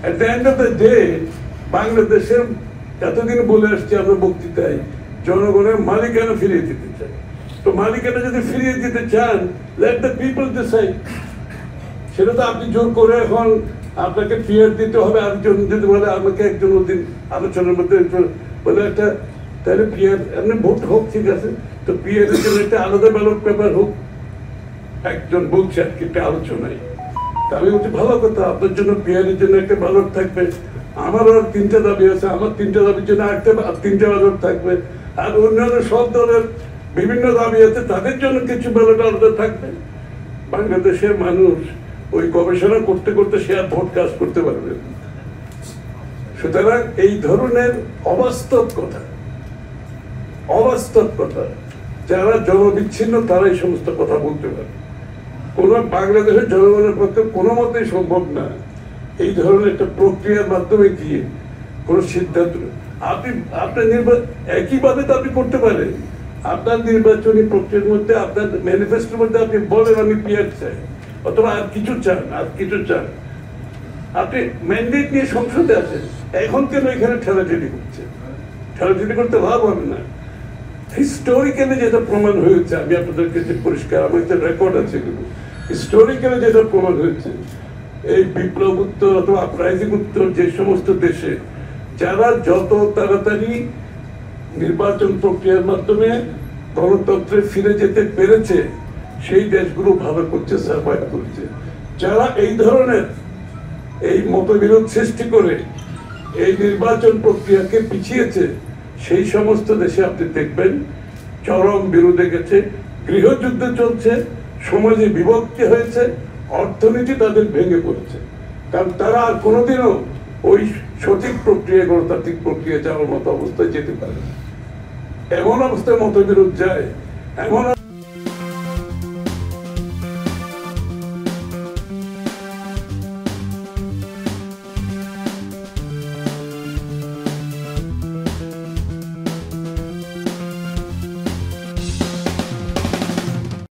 At the end of the day, বাংলাদেশের এতদিন বলে আসছি আমরা বক্তৃতায় জনগণের মালিকানা ফিরিয়ে দিতে চাই। তো মালিকানা যদি ফিরিয়ে দিতে চান, let the people decide। সেটা তো আপনি জোর করে এখন আপনাকে পিয়ার দিতে হবে, আরেকজন যদি বলে আমাকে একজন ওদিন আলোচনার মধ্যে বলে একটা, তাহলে পিয়ার এমনি ভোট হোক, ঠিক আছে, তো পিয়ারের জন্য একটা আলাদা ব্যালট পেপার হোক। একজন বলছে আর কি একটা আলোচনায়, তা আমি বলছি ভালো কথা, আপনার জন্য পিয়ারের জন্য একটা ব্যালট থাকবে, আমারও আর 3টা দাবি আছে, আমার 3টা দাবির জন্য একটা 3টা ব্যালট থাকবে, আর অন্যান্য সব দলের বিভিন্ন দাবি আছে, তাদের জন্য কিছু ব্যালট আলাদা থাকবে। বাংলাদেশের মানুষ ওই গবেষণা করতে করতে সে আর ভোট কাজ করতে পারবে। সুতরাং এই ধরনের অবাস্তব কথা যারা জনবিচ্ছিন্ন তারা এই সমস্ত কথা বলতে পারে। কোন বাংলাদেশের জনগণের পক্ষে কোনো মতেই সম্ভব না এই ধরনের একটা প্রক্রিয়ার মাধ্যমে গিয়ে কোন সিদ্ধান্ত। আপনার একইভাবে তো আপনি করতে পারেন, আপনার নির্বাচনী প্রক্রিয়ার মধ্যে আপনার ম্যানিফেস্টোর মধ্যে আপনি বলেন আমি পিয়ার চাই, অথবা আর কিছু চান, আপনি ম্যান্ডেট নিয়ে সংসদে আছেন, এখন কেন এখানে ঠেলাঠেলি করতে লাভ হবে না। হিস্টোরিক্যালি যেটা প্রমাণ হয়েছে, আমি আপনাদের কাছে পরিষ্কার, আমার একটা রেকর্ড আছে, হিস্টোরিক্যালি যেটা প্রমাণ হয়েছে, এই বিপ্লব উত্তর অথবা আপরাইজিং উত্তর যে সমস্ত দেশে যারা যত তাড়াতাড়ি নির্বাচন প্রক্রিয়ার মাধ্যমে গণতন্ত্রে ফিরে যেতে পেরেছে সেই দেশগুলো ভালো করছে, সার্ভাইভ করছে। যারা এই ধরনের এই মতবিরোধ সৃষ্টি করে এই নির্বাচন প্রক্রিয়াকে পিছিয়েছে সেই সমস্ত দেশে আপনি দেখবেন চরম বিরোধে গেছে, গৃহযুদ্ধ চলছে, সমাজে বিভক্তি হয়েছে, অর্থনীতি তাদের ভেঙে পড়েছে, কারণ তারা আর কোনোদিনও ওই সঠিক প্রক্রিয়া, গণতান্ত্রিক প্রক্রিয়া যাওয়ার মতো অবস্থায় যেতে পারে। এমন অবস্থায় মতবিরোধ যায়, এমন